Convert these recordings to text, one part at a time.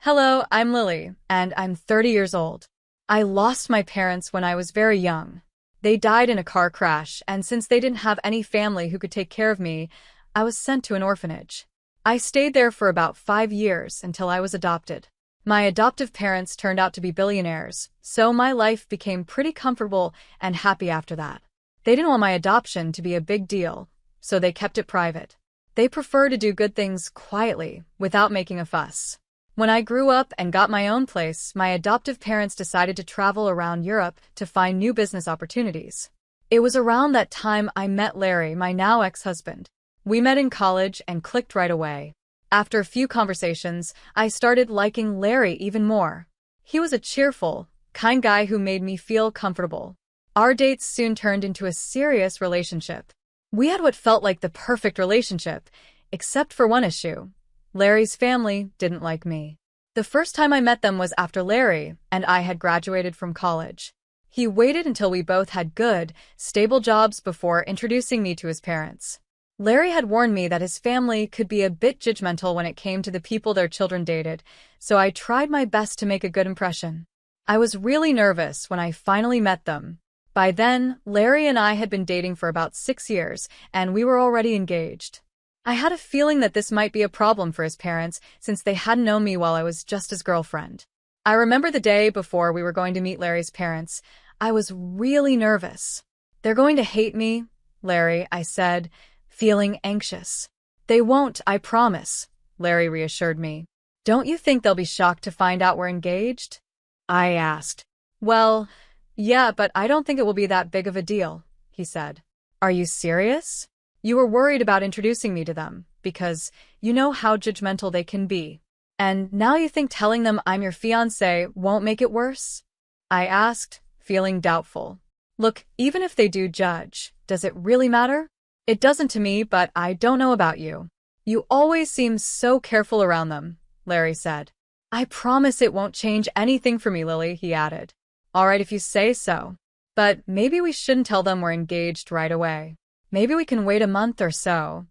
Hello, I'm Lily, and I'm 30 years old. I lost my parents when I was very young. They died in a car crash, and since they didn't have any family who could take care of me, I was sent to an orphanage. I stayed there for about 5 years until I was adopted. My adoptive parents turned out to be billionaires, so my life became pretty comfortable and happy after that. They didn't want my adoption to be a big deal, so they kept it private. They prefer to do good things quietly, without making a fuss. When I grew up and got my own place, my adoptive parents decided to travel around Europe to find new business opportunities. It was around that time I met Larry, my now ex-husband. We met in college and clicked right away. After a few conversations, I started liking Larry even more. He was a cheerful, kind guy who made me feel comfortable. Our dates soon turned into a serious relationship. We had what felt like the perfect relationship, except for one issue. Larry's family didn't like me. The first time I met them was after Larry and I had graduated from college. He waited until we both had good, stable jobs before introducing me to his parents. Larry had warned me that his family could be a bit judgmental when it came to the people their children dated, so I tried my best to make a good impression. I was really nervous when I finally met them. By then, Larry and I had been dating for about 6 years, and we were already engaged. I had a feeling that this might be a problem for his parents since they hadn't known me while I was just his girlfriend. I remember the day before we were going to meet Larry's parents. I was really nervous. "They're going to hate me, Larry," I said, feeling anxious. "They won't, I promise," Larry reassured me. "Don't you think they'll be shocked to find out we're engaged?" I asked. "Well, yeah, but I don't think it will be that big of a deal," he said. "Are you serious? You were worried about introducing me to them, because you know how judgmental they can be. And now you think telling them I'm your fiancé won't make it worse?" I asked, feeling doubtful. "Look, even if they do judge, does it really matter?" "It doesn't to me, but I don't know about you. You always seem so careful around them," Larry said. "I promise it won't change anything for me, Lily," he added. "All right if you say so. But maybe we shouldn't tell them we're engaged right away. Maybe we can wait a month or so,"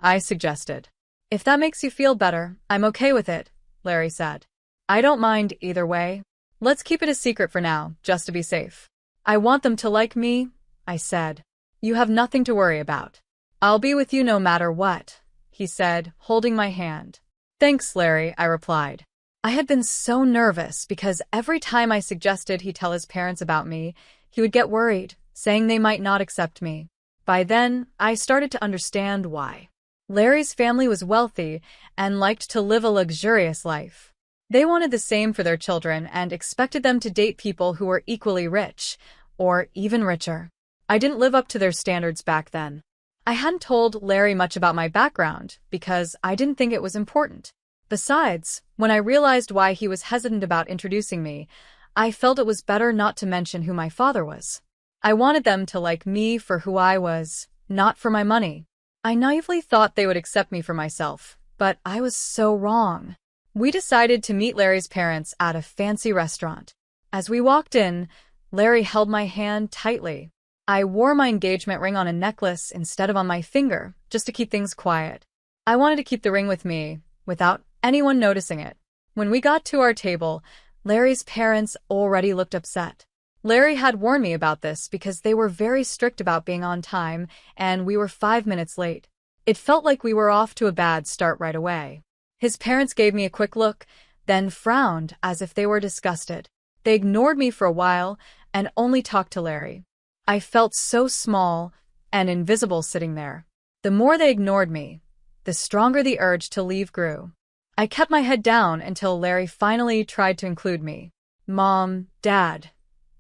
I suggested. "If that makes you feel better, I'm okay with it," Larry said. "I don't mind either way. Let's keep it a secret for now, just to be safe." "I want them to like me," I said. "You have nothing to worry about. I'll be with you no matter what," he said, holding my hand. "Thanks, Larry," I replied. I had been so nervous because every time I suggested he tell his parents about me, he would get worried, saying they might not accept me. By then, I started to understand why. Larry's family was wealthy and liked to live a luxurious life. They wanted the same for their children and expected them to date people who were equally rich, or even richer. I didn't live up to their standards back then. I hadn't told Larry much about my background because I didn't think it was important. Besides, when I realized why he was hesitant about introducing me, I felt it was better not to mention who my father was. I wanted them to like me for who I was, not for my money. I naively thought they would accept me for myself, but I was so wrong. We decided to meet Larry's parents at a fancy restaurant. As we walked in, Larry held my hand tightly. I wore my engagement ring on a necklace instead of on my finger, just to keep things quiet. I wanted to keep the ring with me, without anyone noticing it. When we got to our table, Larry's parents already looked upset. Larry had warned me about this because they were very strict about being on time, and we were 5 minutes late. It felt like we were off to a bad start right away. His parents gave me a quick look, then frowned as if they were disgusted. They ignored me for a while and only talked to Larry. I felt so small and invisible sitting there. The more they ignored me, the stronger the urge to leave grew. I kept my head down until Larry finally tried to include me. "Mom, Dad,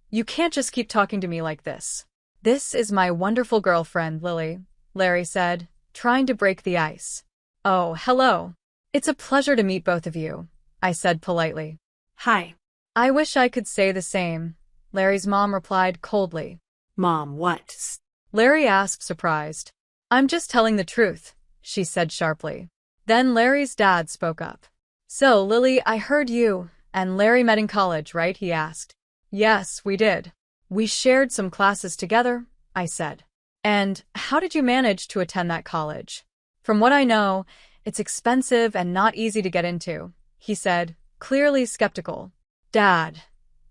you can't just keep talking to me like this. This is my wonderful girlfriend, Lily," Larry said, trying to break the ice. "Oh, hello. It's a pleasure to meet both of you," I said politely. Hi. "I wish I could say the same," Larry's mom replied coldly. Mom, what? Larry asked, surprised. "I'm just telling the truth," she said sharply. Then Larry's dad spoke up. "So, Lily, I heard you and Larry met in college, right?" he asked. "Yes, we did. We shared some classes together," I said. "And how did you manage to attend that college?" "From what I know, it's expensive and not easy to get into," he said, clearly skeptical. Dad,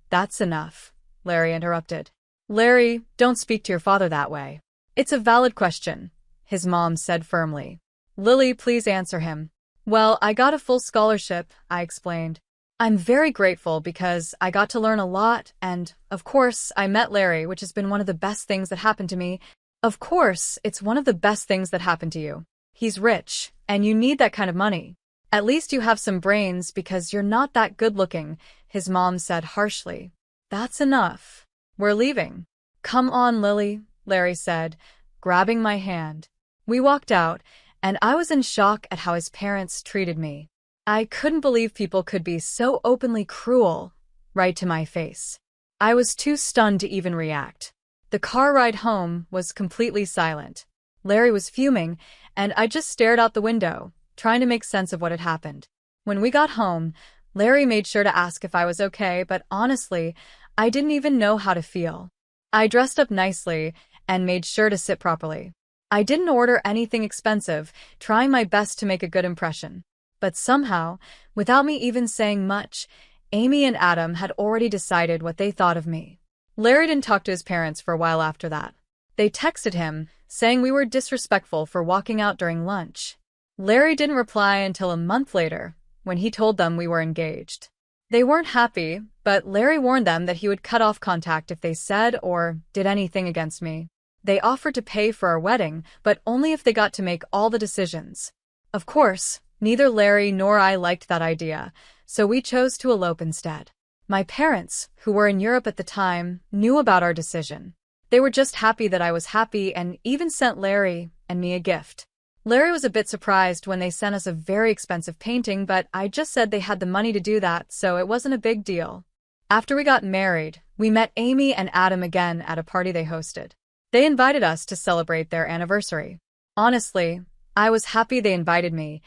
that's enough, Larry interrupted. Larry, don't speak to your father that way. It's a valid question, his mom said firmly. Lily, please answer him. Well, I got a full scholarship, I explained. I'm very grateful because I got to learn a lot and, of course, I met Larry, which has been one of the best things that happened to me. Of course, it's one of the best things that happened to you. He's rich, and you need that kind of money. At least you have some brains because you're not that good-looking, his mom said harshly. That's enough. We're leaving. Come on, Lily, Larry said, grabbing my hand. We walked out, and I was in shock at how his parents treated me. I couldn't believe people could be so openly cruel, right to my face. I was too stunned to even react. The car ride home was completely silent. Larry was fuming, and I just stared out the window, trying to make sense of what had happened. When we got home, Larry made sure to ask if I was okay, but honestly, I didn't even know how to feel. I dressed up nicely and made sure to sit properly. I didn't order anything expensive, trying my best to make a good impression. But somehow, without me even saying much, Amy and Adam had already decided what they thought of me. Larry didn't talk to his parents for a while after that. They texted him, saying we were disrespectful for walking out during lunch. Larry didn't reply until a month later, when he told them we were engaged. They weren't happy, but Larry warned them that he would cut off contact if they said or did anything against me. They offered to pay for our wedding, but only if they got to make all the decisions. Of course, neither Larry nor I liked that idea, so we chose to elope instead. My parents, who were in Europe at the time, knew about our decision. They were just happy that I was happy and even sent Larry and me a gift. Larry was a bit surprised when they sent us a very expensive painting, but I just said they had the money to do that, so it wasn't a big deal. After we got married, we met Amy and Adam again at a party they hosted. They invited us to celebrate their anniversary. Honestly, I was happy they invited me,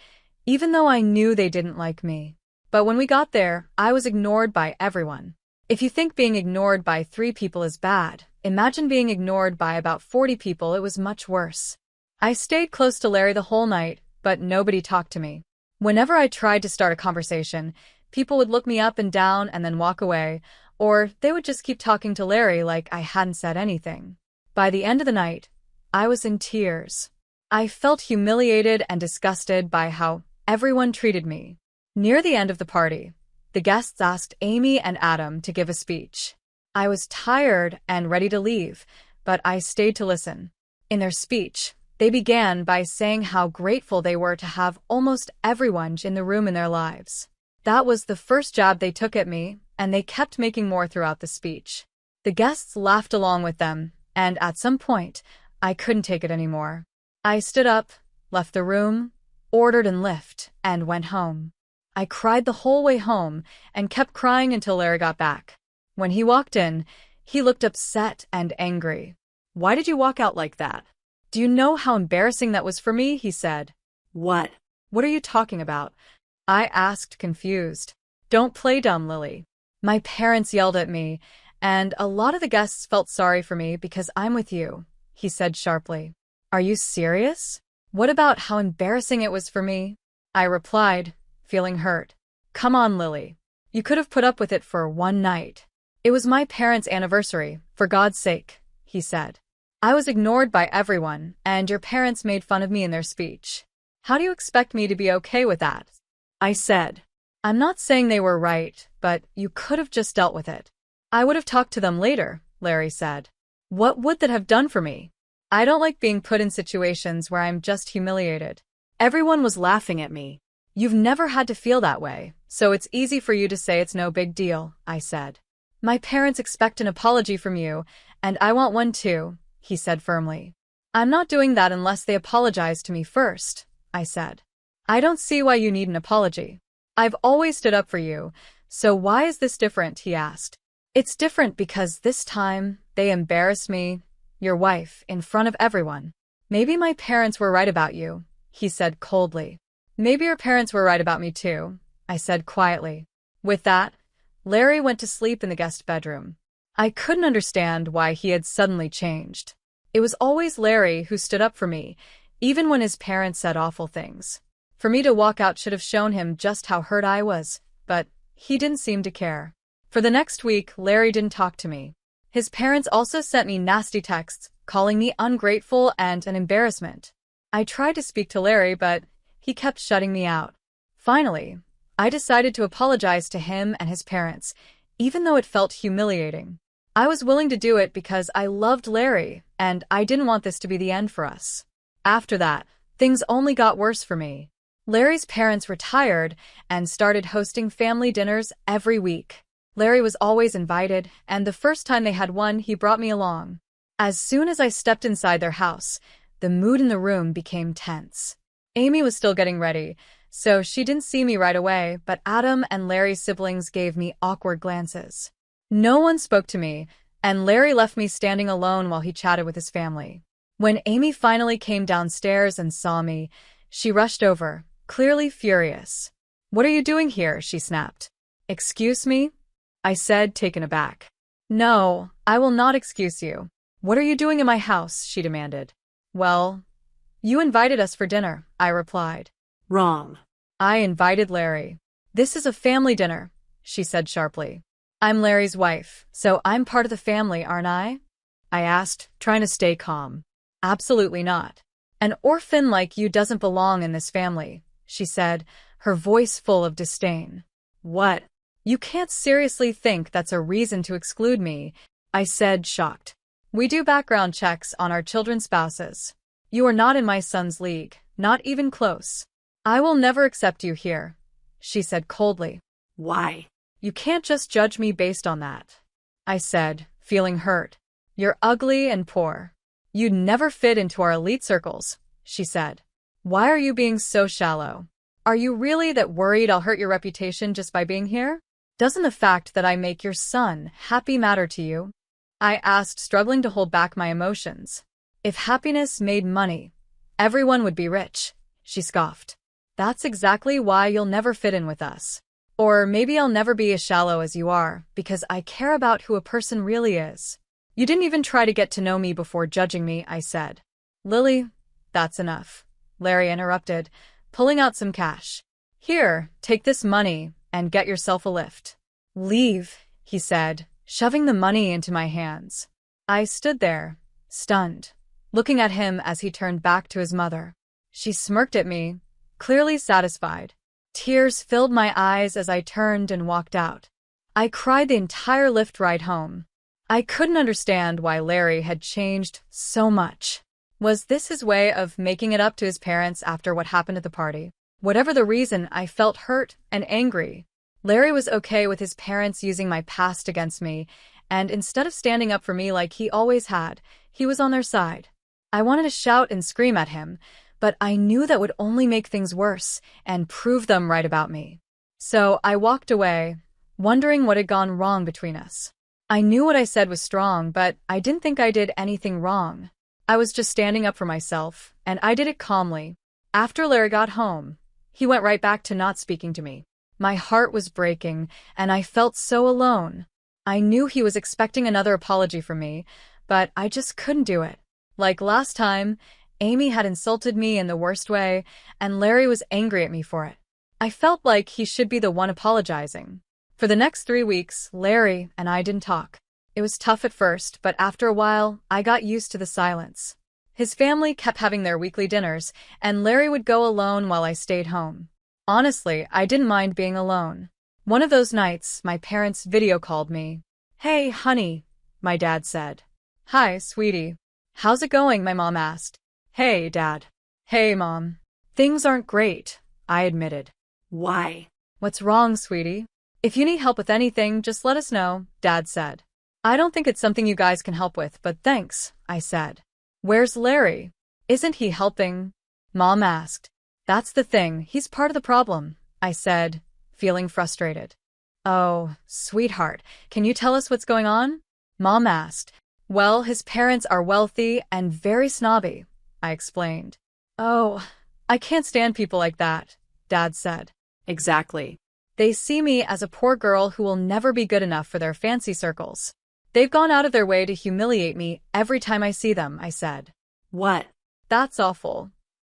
even though I knew they didn't like me. But when we got there, I was ignored by everyone. If you think being ignored by 3 people is bad, imagine being ignored by about 40 people. It was much worse. I stayed close to Larry the whole night, but nobody talked to me. Whenever I tried to start a conversation, people would look me up and down and then walk away, or they would just keep talking to Larry like I hadn't said anything. By the end of the night, I was in tears. I felt humiliated and disgusted by how everyone treated me. Near the end of the party, the guests asked Amy and Adam to give a speech. I was tired and ready to leave, but I stayed to listen. In their speech, they began by saying how grateful they were to have almost everyone in the room in their lives. That was the first jab they took at me, and they kept making more throughout the speech. The guests laughed along with them, and at some point, I couldn't take it anymore. I stood up, left the room, ordered a lift, and went home. I cried the whole way home and kept crying until Larry got back. When he walked in, he looked upset and angry. "Why did you walk out like that? Do you know how embarrassing that was for me?" he said. "What? What are you talking about?" I asked, confused. "Don't play dumb, Lily." My parents yelled at me, and a lot of the guests felt sorry for me because I'm with you, he said sharply. "Are you serious? What about how embarrassing it was for me?" I replied, feeling hurt. "Come on, Lily. You could have put up with it for one night. It was my parents' anniversary, for God's sake," he said. "I was ignored by everyone, and your parents made fun of me in their speech. How do you expect me to be okay with that?" I said. "I'm not saying they were right, but you could have just dealt with it." "I would have talked to them later," Larry said. "What would that have done for me? I don't like being put in situations where I'm just humiliated." Everyone was laughing at me. "You've never had to feel that way, so it's easy for you to say it's no big deal," I said. "My parents expect an apology from you, and I want one too," he said firmly. "I'm not doing that unless they apologize to me first," I said. "I don't see why you need an apology. I've always stood up for you, so why is this different?" he asked. "It's different because this time they embarrassed me, your wife, in front of everyone. Maybe my parents were right about you," he said coldly. "Maybe your parents were right about me too," I said quietly. With that, Larry went to sleep in the guest bedroom. I couldn't understand why he had suddenly changed. It was always Larry who stood up for me, even when his parents said awful things. For me to walk out should have shown him just how hurt I was, but He didn't seem to care. For the next week, Larry didn't talk to me. His parents also sent me nasty texts, calling me ungrateful and an embarrassment. I tried to speak to Larry, but he kept shutting me out. Finally, I decided to apologize to him and his parents, even though it felt humiliating. I was willing to do it because I loved Larry, and I didn't want this to be the end for us. After that, things only got worse for me. Larry's parents retired and started hosting family dinners every week. Larry was always invited, and the first time they had one, he brought me along. As soon as I stepped inside their house, the mood in the room became tense. Amy was still getting ready, so she didn't see me right away, but Adam and Larry's siblings gave me awkward glances. No one spoke to me, and Larry left me standing alone while he chatted with his family. When Amy finally came downstairs and saw me, she rushed over, clearly furious. "What are you doing here?" she snapped. "Excuse me?" I said, taken aback. "No, I will not excuse you. What are you doing in my house?" she demanded. "Well, you invited us for dinner," I replied. Wrong. "I invited Larry." "This is a family dinner," she said sharply. "I'm Larry's wife, so I'm part of the family, aren't I?" I asked, trying to stay calm. "Absolutely not. An orphan like you doesn't belong in this family," she said, her voice full of disdain. "What? You can't seriously think that's a reason to exclude me," I said, shocked. "We do background checks on our children's spouses. You are not in my son's league, not even close. I will never accept you here," she said coldly. Why? "You can't just judge me based on that," I said, feeling hurt. "You're ugly and poor. You'd never fit into our elite circles," she said. "Why are you being so shallow? Are you really that worried I'll hurt your reputation just by being here? Doesn't the fact that I make your son happy matter to you?" I asked, struggling to hold back my emotions. "If happiness made money, everyone would be rich," she scoffed. "That's exactly why you'll never fit in with us. Or maybe I'll never be as shallow as you are, because I care about who a person really is." "You didn't even try to get to know me before judging me," I said. "Lily, that's enough," Larry interrupted, pulling out some cash. "Here, take this money and get yourself a lift." "Leave," he said, shoving the money into my hands. I stood there, stunned, looking at him as he turned back to his mother. She smirked at me, clearly satisfied. Tears filled my eyes as I turned and walked out. I cried the entire lift ride home. I couldn't understand why Larry had changed so much. Was this his way of making it up to his parents after what happened at the party? Whatever the reason, I felt hurt and angry. Larry was okay with his parents using my past against me, and instead of standing up for me like he always had, he was on their side. I wanted to shout and scream at him, but I knew that would only make things worse and prove them right about me. So I walked away, wondering what had gone wrong between us. I knew what I said was strong, but I didn't think I did anything wrong. I was just standing up for myself, and I did it calmly. After Larry got home, he went right back to not speaking to me. My heart was breaking, and I felt so alone. I knew he was expecting another apology from me, but I just couldn't do it. Like last time, Amy had insulted me in the worst way, and Larry was angry at me for it. I felt like he should be the one apologizing. For the next 3 weeks, Larry and I didn't talk. It was tough at first, but after a while, I got used to the silence. His family kept having their weekly dinners, and Larry would go alone while I stayed home. Honestly, I didn't mind being alone. One of those nights, my parents video called me. "Hey, honey," my dad said. "Hi, sweetie. How's it going?" my mom asked. "Hey, Dad." "Hey, Mom. Things aren't great," I admitted. Why? "What's wrong, sweetie? If you need help with anything, just let us know," Dad said. "I don't think it's something you guys can help with, but thanks," I said. "Where's Larry? Isn't he helping?" Mom asked. "That's the thing, he's part of the problem," I said, feeling frustrated. "Oh, sweetheart, can you tell us what's going on?" Mom asked. "Well, his parents are wealthy and very snobby," I explained. "Oh, I can't stand people like that," Dad said. Exactly. "They see me as a poor girl who will never be good enough for their fancy circles. They've gone out of their way to humiliate me every time I see them," I said. What? "That's awful,"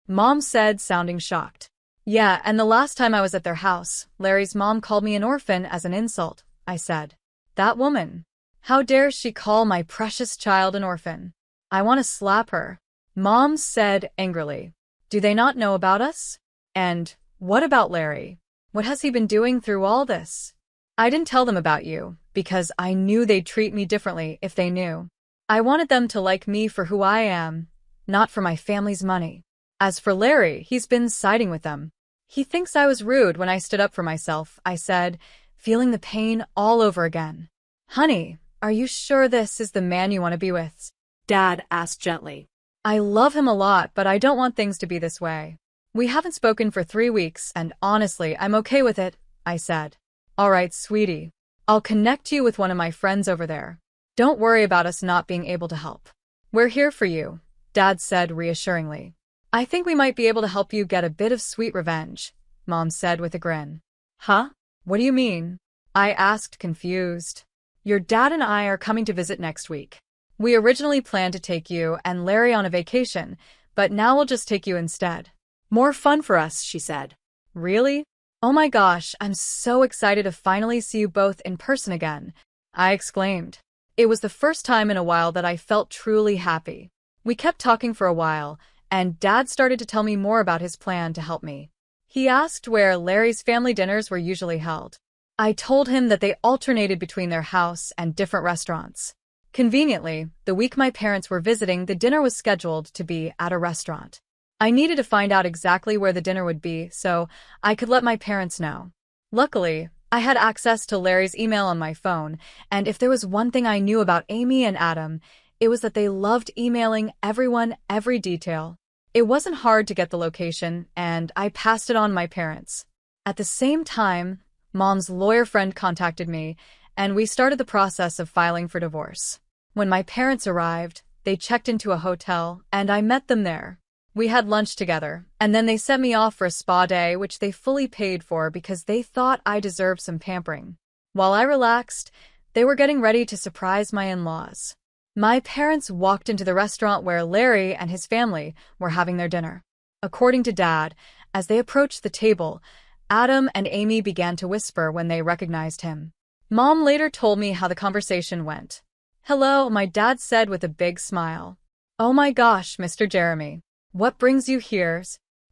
Mom said, sounding shocked. Yeah, and the last time I was at their house, Larry's mom called me an orphan as an insult, I said. That woman. How dare she call my precious child an orphan? I want to slap her. Mom said angrily. Do they not know about us? And what about Larry? What has he been doing through all this? I didn't tell them about you, because I knew they'd treat me differently if they knew. I wanted them to like me for who I am, not for my family's money. As for Larry, he's been siding with them. He thinks I was rude when I stood up for myself, I said, feeling the pain all over again. Honey, are you sure this is the man you want to be with? Dad asked gently. I love him a lot, but I don't want things to be this way. We haven't spoken for 3 weeks, and honestly, I'm okay with it, I said. All right, sweetie. I'll connect you with one of my friends over there. Don't worry about us not being able to help. We're here for you, Dad said reassuringly. I think we might be able to help you get a bit of sweet revenge, Mom said with a grin. Huh? What do you mean? I asked, confused. Your dad and I are coming to visit next week. We originally planned to take you and Larry on a vacation, but now we'll just take you instead. More fun for us, she said. Really? Oh my gosh, I'm so excited to finally see you both in person again, I exclaimed. It was the first time in a while that I felt truly happy. We kept talking for a while, and Dad started to tell me more about his plan to help me. He asked where Larry's family dinners were usually held. I told him that they alternated between their house and different restaurants. Conveniently, the week my parents were visiting, the dinner was scheduled to be at a restaurant. I needed to find out exactly where the dinner would be so I could let my parents know. Luckily, I had access to Larry's email on my phone, and if there was one thing I knew about Amy and Adam, it was that they loved emailing everyone every detail. It wasn't hard to get the location, and I passed it on to my parents. At the same time, Mom's lawyer friend contacted me, and we started the process of filing for divorce. When my parents arrived, they checked into a hotel, and I met them there. We had lunch together, and then they sent me off for a spa day, which they fully paid for because they thought I deserved some pampering. While I relaxed, they were getting ready to surprise my in-laws. My parents walked into the restaurant where Larry and his family were having their dinner. According to Dad, as they approached the table, Adam and Amy began to whisper when they recognized him. Mom later told me how the conversation went. Hello, my dad said with a big smile. Oh my gosh, Mr. Jeremy. What brings you here?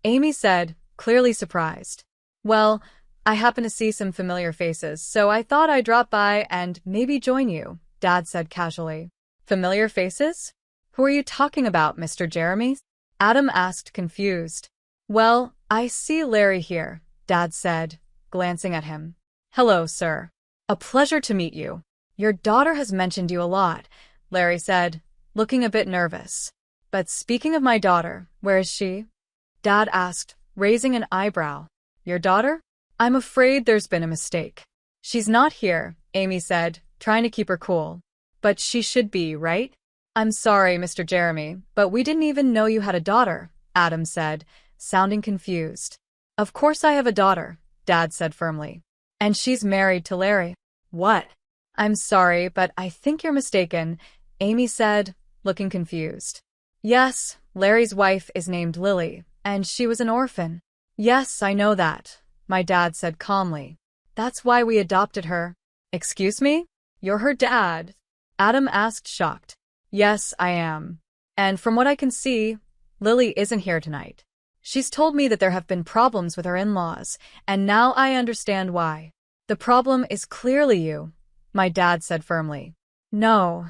Amy said, clearly surprised. Well, I happen to see some familiar faces, so I thought I'd drop by and maybe join you, Dad said casually. Familiar faces? Who are you talking about, Mr. Jeremy? Adam asked, confused. Well, I see Larry here, Dad said, glancing at him. Hello, sir. A pleasure to meet you. Your daughter has mentioned you a lot, Larry said, looking a bit nervous. But speaking of my daughter, where is she? Dad asked, raising an eyebrow. Your daughter? I'm afraid there's been a mistake. She's not here, Amy said, trying to keep her cool. But she should be, right? I'm sorry, Mr. Jeremy, but we didn't even know you had a daughter, Adam said, sounding confused. Of course I have a daughter, Dad said firmly. And she's married to Larry. What? I'm sorry, but I think you're mistaken, Amy said, looking confused. Yes, Larry's wife is named Lily, and she was an orphan. Yes, I know that, my dad said calmly. That's why we adopted her. Excuse me? You're her dad? Adam asked, shocked. Yes, I am. And from what I can see, Lily isn't here tonight. She's told me that there have been problems with her in-laws, and now I understand why. The problem is clearly you, my dad said firmly. No.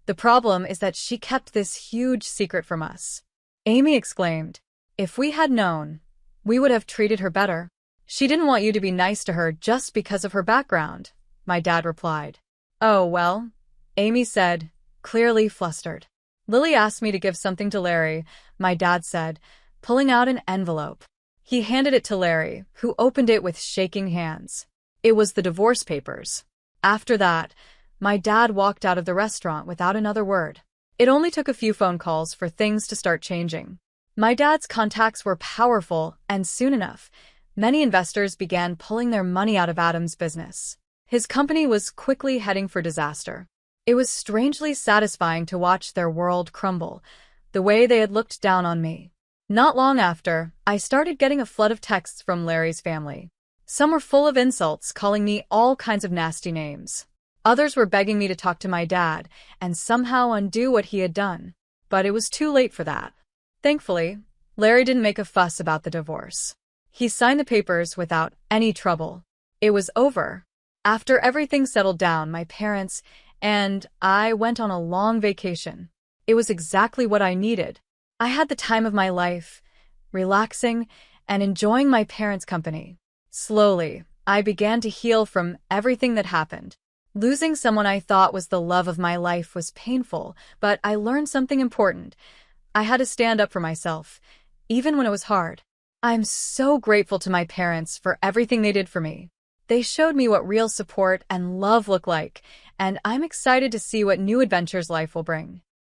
The problem is that she kept this huge secret from us. Amy exclaimed. If we had known, we would have treated her better. She didn't want you to be nice to her just because of her background, my dad replied. Oh, well, Amy said, clearly flustered. Lily asked me to give something to Larry, my dad said, pulling out an envelope. He handed it to Larry, who opened it with shaking hands. It was the divorce papers. After that, my dad walked out of the restaurant without another word. It only took a few phone calls for things to start changing. My dad's contacts were powerful, and soon enough, many investors began pulling their money out of Adam's business. His company was quickly heading for disaster. It was strangely satisfying to watch their world crumble, the way they had looked down on me. Not long after, I started getting a flood of texts from Larry's family. Some were full of insults, calling me all kinds of nasty names. Others were begging me to talk to my dad and somehow undo what he had done. But it was too late for that. Thankfully, Larry didn't make a fuss about the divorce. He signed the papers without any trouble. It was over. After everything settled down, my parents and I went on a long vacation. It was exactly what I needed. I had the time of my life, relaxing and enjoying my parents' company. Slowly, I began to heal from everything that happened. Losing someone I thought was the love of my life was painful, but I learned something important. I had to stand up for myself, even when it was hard. I'm so grateful to my parents for everything they did for me. They showed me what real support and love look like, and I'm excited to see what new adventures life will bring.